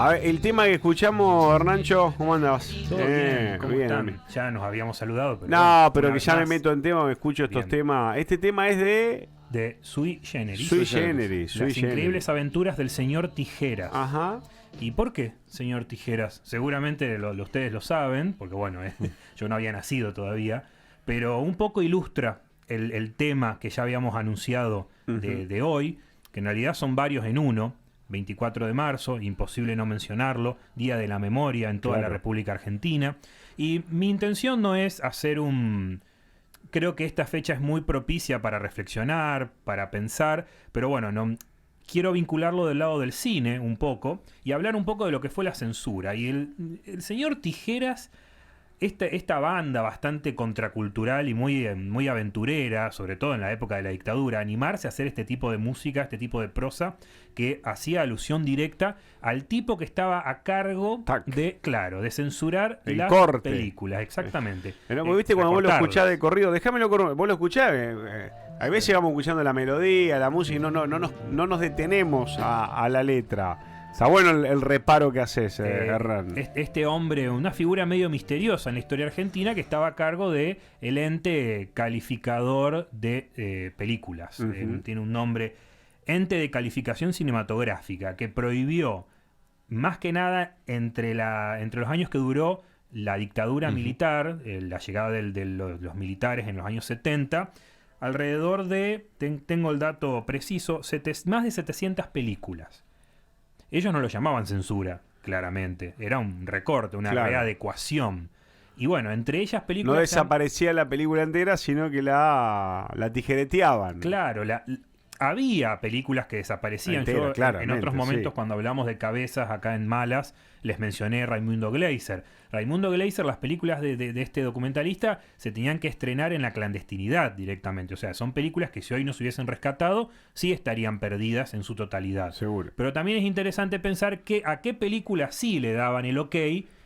A ver, el tema que escuchamos, Hernancho, ¿cómo andas? Todo bien, ¿cómo bien. están? Ya nos habíamos saludado, pero No, bueno, pero una que vez ya me más, meto en tema, me escucho estos Bien. temas. Este tema es de de Sui Generis. Sui Generis. Las increíbles aventuras del señor Tijeras. Ajá. ¿Y por qué, señor Tijeras? Seguramente ustedes lo saben, porque bueno, yo no había nacido todavía, pero un poco ilustra el tema que ya habíamos anunciado de hoy, que en realidad son varios en uno. 24 de marzo, imposible no mencionarlo, Día de la Memoria en toda la República Argentina. Y mi intención no es hacer Creo que esta fecha es muy propicia para reflexionar, para pensar, pero bueno, no quiero vincularlo del lado del cine un poco y hablar un poco de lo que fue la censura. Y el señor Tijeras, esta banda bastante contracultural y muy aventurera, sobre todo en la época de la dictadura, animarse a hacer este tipo de música, este tipo de prosa, que hacía alusión directa al tipo que estaba a cargo de censurar el las corte. Películas, exactamente. Pero viste cuando vos lo escuchás de corrido, déjamelo correr, vos lo escuchás, a veces vamos escuchando la melodía, la música y no nos detenemos a la letra. Está bueno el reparo que haces, Hernán. Este hombre, una figura medio misteriosa en la historia argentina que estaba a cargo de el ente calificador de películas. Tiene un nombre, ente de calificación cinematográfica, que prohibió, más que nada, entre los años que duró la dictadura militar, la llegada de los militares en los años 70, alrededor de, tengo el dato preciso, más de 700 películas. Ellos no lo llamaban censura, claramente. Era un recorte, una readecuación. Y bueno, entre ellas películas... No desaparecía la película entera, sino que la tijereteaban. Claro, había películas que desaparecían. Entera, Yo en otros momentos, cuando hablamos de cabezas acá en Malas, les mencioné Raimundo Gleiser. Raimundo Gleiser, las películas de este documentalista se tenían que estrenar en la clandestinidad directamente. O sea, son películas que si hoy no se hubiesen rescatado, sí estarían perdidas en su totalidad. Seguro. Pero también es interesante pensar a qué películas sí le daban el ok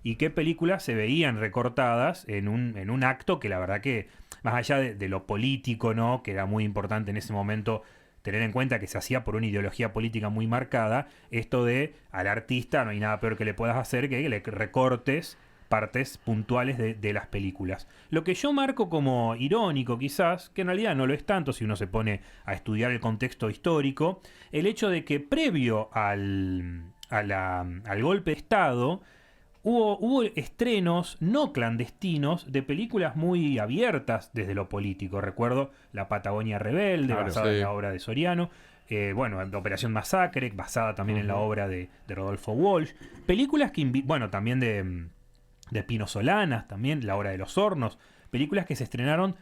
y qué películas se veían recortadas en un acto que la verdad que, más allá de lo político, ¿no?, que era muy importante en ese momento tener en cuenta que se hacía por una ideología política muy marcada, esto de al artista no hay nada peor que le puedas hacer que le recortes partes puntuales de las películas. Lo que yo marco como irónico quizás, que en realidad no lo es tanto si uno se pone a estudiar el contexto histórico, el hecho de que previo al golpe de Estado hubo estrenos no clandestinos de películas muy abiertas desde lo político. Recuerdo La Patagonia Rebelde, basada en la obra de Soriano. Operación Masacre, basada también en la obra de Rodolfo Walsh. Películas que, también de Pino Solanas, también La Hora de los Hornos. Películas que se estrenaron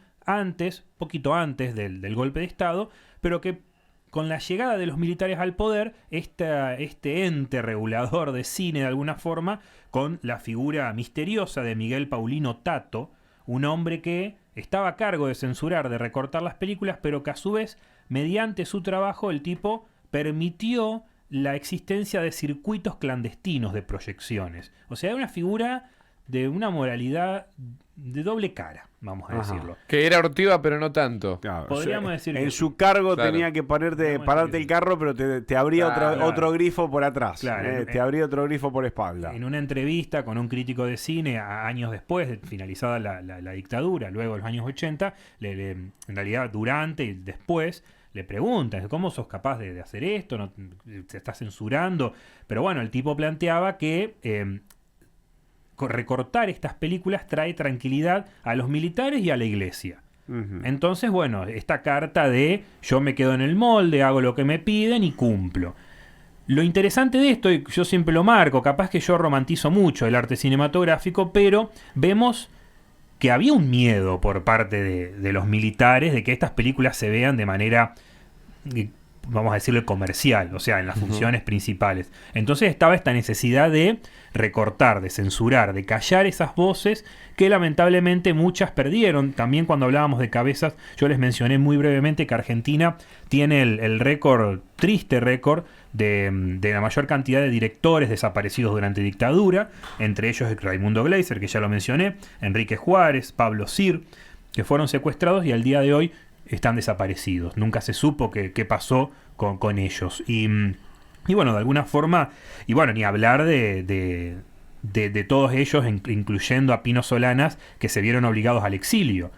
poquito antes del golpe de Estado, pero que con la llegada de los militares al poder, este ente regulador de cine de alguna forma, con la figura misteriosa de Miguel Paulino Tato, un hombre que estaba a cargo de censurar, de recortar las películas, pero que a su vez, mediante su trabajo, el tipo permitió la existencia de circuitos clandestinos de proyecciones. O sea, era una figura de una moralidad de doble cara, vamos a decirlo. Que era hortiva, pero no tanto. Claro, Podríamos decir en que su cargo tenía que pararte el carro, pero te abría otro grifo por atrás. Te abría otro grifo por espalda. En una entrevista con un crítico de cine años después de finalizada la dictadura, luego de los años 80, en realidad durante y después, le preguntan, ¿cómo sos capaz de hacer esto? ¿No, se está censurando? Pero bueno, el tipo planteaba que recortar estas películas trae tranquilidad a los militares y a la iglesia. Entonces, bueno, esta carta de yo me quedo en el molde, hago lo que me piden y cumplo. Lo interesante de esto, y yo siempre lo marco, capaz que yo romantizo mucho el arte cinematográfico, pero vemos que había un miedo por parte de los militares de que estas películas se vean de manera, vamos a decirlo, comercial, o sea, en las funciones principales. Entonces estaba esta necesidad de recortar, de censurar, de callar esas voces que lamentablemente muchas perdieron. También cuando hablábamos de cabezas, yo les mencioné muy brevemente que Argentina tiene el récord, triste récord, de la mayor cantidad de directores desaparecidos durante dictadura, entre ellos Raimundo Gleiser, que ya lo mencioné, Enrique Juárez, Pablo Sir, que fueron secuestrados y al día de hoy están desaparecidos. Nunca se supo qué pasó con ellos. Y Y bueno, de alguna forma, y bueno, ni hablar de todos ellos, incluyendo a Pino Solanas, que se vieron obligados al exilio.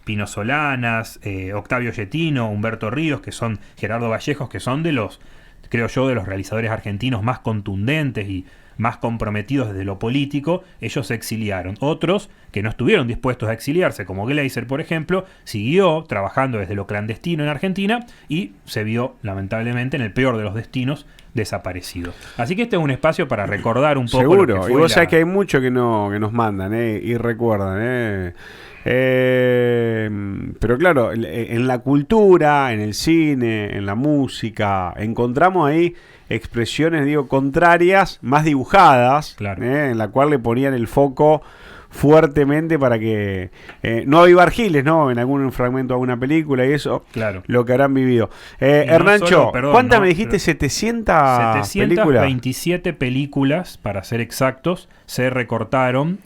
Pino Solanas, Octavio Getino, Humberto Ríos, Gerardo Vallejos, que son creo yo, de los realizadores argentinos más contundentes y más comprometidos desde lo político. Ellos se exiliaron. Otros que no estuvieron dispuestos a exiliarse, como Gleiser, por ejemplo, siguió trabajando desde lo clandestino en Argentina y se vio, lamentablemente, en el peor de los destinos, desaparecido. Así que este es un espacio para recordar un poco. Seguro, lo que fue y vos sabés que hay mucho que nos mandan y recuerdan. Pero claro, en la cultura, en el cine, en la música, encontramos ahí expresiones, contrarias, más dibujadas, claro, en la cual le ponían el foco fuertemente para que no avivar giles, ¿no? En algún fragmento de alguna película y eso, claro, lo que habrán vivido. Hernancho, ¿cuántas me dijiste? 700 727 películas, para ser exactos, se recortaron,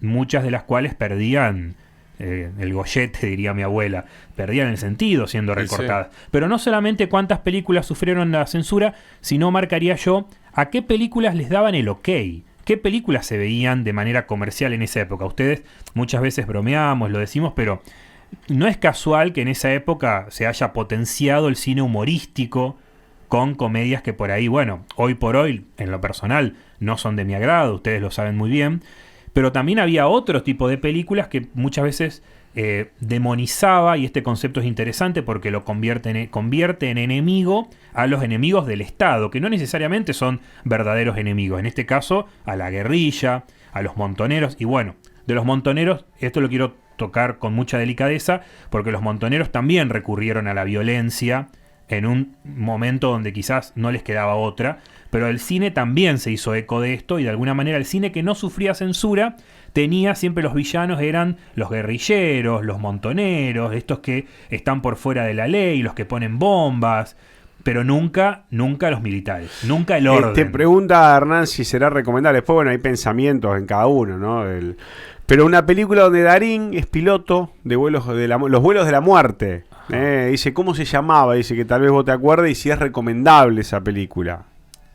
muchas de las cuales perdían el gollete, diría mi abuela, perdían el sentido siendo recortadas. Sí. Pero no solamente cuántas películas sufrieron la censura, sino marcaría yo a qué películas les daban el ok. ¿Qué películas se veían de manera comercial en esa época? Ustedes muchas veces bromeamos, lo decimos, pero no es casual que en esa época se haya potenciado el cine humorístico con comedias que por ahí, bueno, hoy por hoy, en lo personal, no son de mi agrado, ustedes lo saben muy bien, pero también había otro tipo de películas que muchas veces demonizaba, y este concepto es interesante porque lo convierte en enemigo a los enemigos del Estado, que no necesariamente son verdaderos enemigos, en este caso a la guerrilla, a los montoneros. Y bueno, de los montoneros, esto lo quiero tocar con mucha delicadeza, porque los montoneros también recurrieron a la violencia en un momento donde quizás no les quedaba otra, pero el cine también se hizo eco de esto, y de alguna manera el cine que no sufría censura tenía siempre, los villanos eran los guerrilleros, los montoneros, estos que están por fuera de la ley, los que ponen bombas, pero nunca los militares, nunca el orden. Te pregunta Hernán si será recomendable. Después, bueno, hay pensamientos en cada uno, ¿no? Pero una película donde Darín es piloto de los vuelos de la muerte. Dice, ¿cómo se llamaba? Dice que tal vez vos te acuerdes y si es recomendable esa película.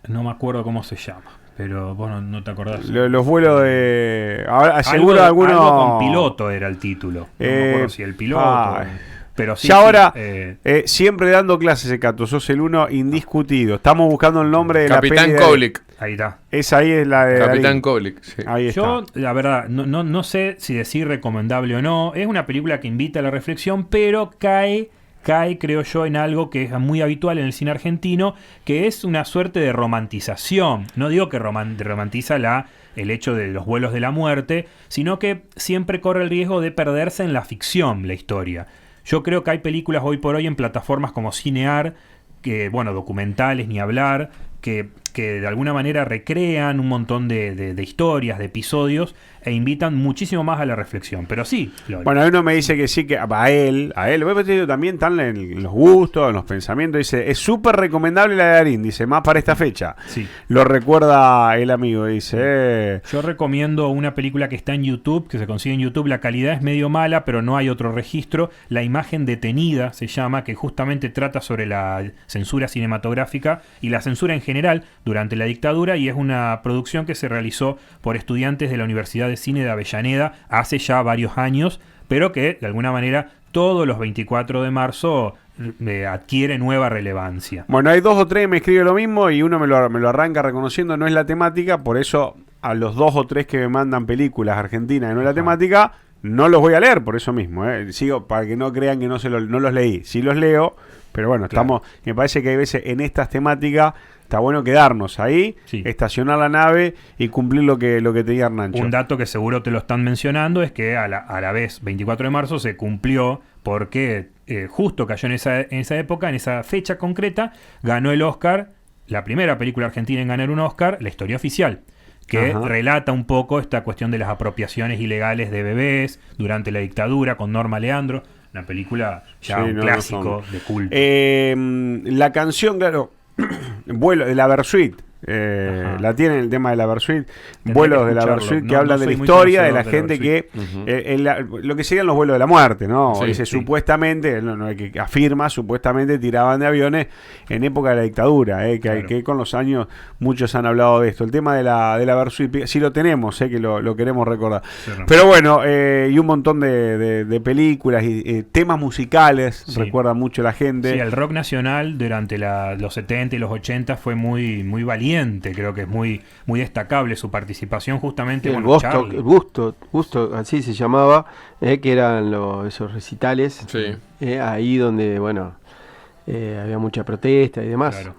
No me acuerdo cómo se llama, pero vos no te acordás. Los vuelos de... Ahora, seguro alguno... Algo con piloto era el título. No me acuerdo si el piloto... Pero sí, ya ahora, siempre dando clases, Cato, sos el uno indiscutido. Estamos buscando el nombre de Capitán la peli. Koblik. Ahí está. Esa ahí es la de Capitán Koblik, sí. Ahí está. Yo, la verdad, no sé si decir recomendable o no. Es una película que invita a la reflexión, pero cae, creo yo, en algo que es muy habitual en el cine argentino, que es una suerte de romantización. No digo que romantiza el hecho de los vuelos de la muerte, sino que siempre corre el riesgo de perderse en la ficción, la historia. Yo creo que hay películas hoy por hoy en plataformas como Cinear, que, bueno, documentales ni hablar, que de alguna manera recrean un montón de historias, de episodios, e invitan muchísimo más a la reflexión. Pero sí, Lolo. Bueno, uno me dice que sí, que a él, también están en los gustos, en los pensamientos. Dice, es súper recomendable la de Darín, dice, más para esta fecha. Sí. Lo recuerda el amigo, dice. Yo recomiendo una película que está en YouTube, que se consigue en YouTube. La calidad es medio mala, pero no hay otro registro. La imagen detenida se llama, que justamente trata sobre la censura cinematográfica y la censura en general durante la dictadura, y es una producción que se realizó por estudiantes de la Universidad de Cine de Avellaneda hace ya varios años, pero que de alguna manera todos los 24 de marzo adquiere nueva relevancia. Bueno, hay 2 o 3 que me escriben lo mismo y uno me lo arranca reconociendo, no es la temática, por eso a los 2 o 3 que me mandan películas argentinas que no es la temática, no los voy a leer por eso mismo. Sigo para que no crean que no los leí. Sí los leo, pero bueno, claro. Me parece que hay veces en estas temáticas está bueno quedarnos ahí, sí, estacionar la nave y cumplir lo que tenía Hernancho. Un dato que seguro te lo están mencionando es que a la vez 24 de marzo se cumplió porque justo cayó en esa época, en esa fecha concreta, ganó el Oscar, la primera película argentina en ganar un Oscar, La Historia Oficial, que relata un poco esta cuestión de las apropiaciones ilegales de bebés durante la dictadura con Norma Leandro, una película ya un clásico de culto. La canción, claro, Vuelo de la Versuit, La tienen el tema de la Versuit, Tendré vuelos que de la escucharlo. Versuit que No, hablan no de la soy muy historia de la conocedor de la gente que lo que serían los vuelos de la muerte, ¿no? Sí, Dice, sí. supuestamente, que afirma, supuestamente tiraban de aviones en época de la dictadura, Claro. que con los años muchos han hablado de esto. El tema de la Versuit, sí lo tenemos, que lo queremos recordar. Sí, no. Pero bueno, y un montón de películas y temas musicales, Sí. recuerda mucho la gente. Sí, el rock nacional durante los 70 y los 80 fue muy, muy valiente, creo que es muy, muy destacable su participación justamente El con Woodstock, Woodstock, así se llamaba, que eran esos recitales, Sí. ahí donde, bueno, había mucha protesta y demás. Claro.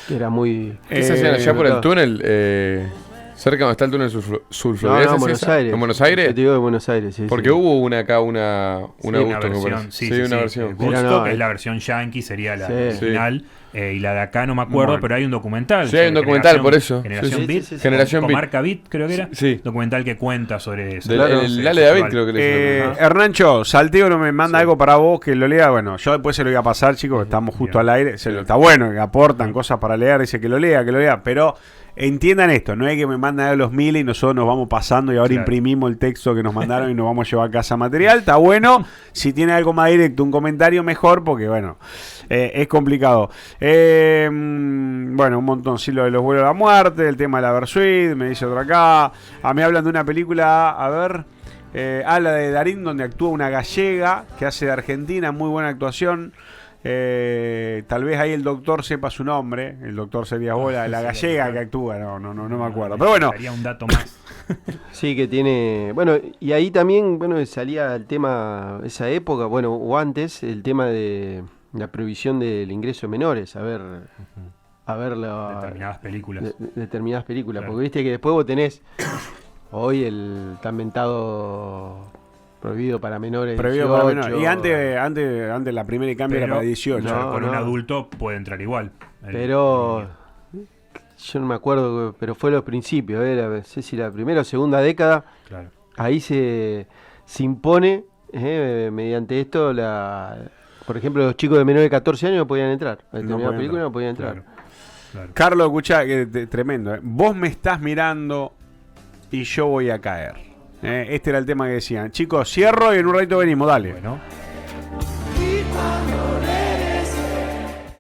Que era muy... ¿Qué se hacían allá por el claro. túnel? Cerca donde está el túnel sulfluvial. No, Buenos Aires. ¿En Buenos Yo Aires? te digo de Buenos Aires, sí. Porque sí. hubo una Una Woodstock, me versión, parece. sí, una sí. versión. Woodstock Pero no, es la versión yankee, sería la Sí. original. Y la de acá no me acuerdo, Bueno. pero hay un documental. Sí, hay un sobre documental, por eso. Generación Sí, Beat. sí, sí, sí. Generación Beat. Comarca Beat, creo que era. Sí. Documental que cuenta sobre eso. El Lale David creo que le hizo. Hernancho, Salteo no me manda Sí. algo para vos que lo lea. Bueno, yo después se lo voy a pasar, chicos, estamos justo Bien. al aire. Está bueno, que aportan cosas para leer, dice que lo lea, pero entiendan esto, no es que me mandan a los 1000 y nosotros nos vamos pasando y ahora Claro. imprimimos el texto que nos mandaron y nos vamos a llevar a casa material. Está bueno, si tiene algo más directo, un comentario mejor, porque bueno, es complicado. Bueno, un montón, sí, lo de los vuelos de la muerte, el tema de la Versuit, me dice otro acá. A mí hablan de una película, a ver, habla de Darín, donde actúa una gallega que hace de Argentina, muy buena actuación. Tal vez ahí el doctor sepa su nombre, el doctor sería Bola, la Sí, gallega doctor. que actúa, no me acuerdo. Pero bueno, Haría un dato más. Sí, que tiene... Bueno, y ahí también, bueno, salía el tema, esa época, bueno, o antes, el tema de la prohibición del ingreso de menores, a ver Determinadas películas. determinadas películas. Claro. Porque viste que después vos tenés hoy el tan mentado prohibido para menores. prohibido para 18. menores. Y antes la primera y cambio era Pero, para 18. no, con un no. adulto puede entrar igual. Pero yo no me acuerdo, pero fue los principios, no sé si la primera o segunda década, Claro. ahí se impone mediante esto, por ejemplo, los chicos de menores de 14 años no podían entrar. A determinada podían película entrar. no podían entrar. Claro. Carlos, escuchá, tremendo. Vos me estás mirando y yo voy a caer. Este era el tema que decían. Chicos, cierro y en un ratito venimos, dale. Bueno.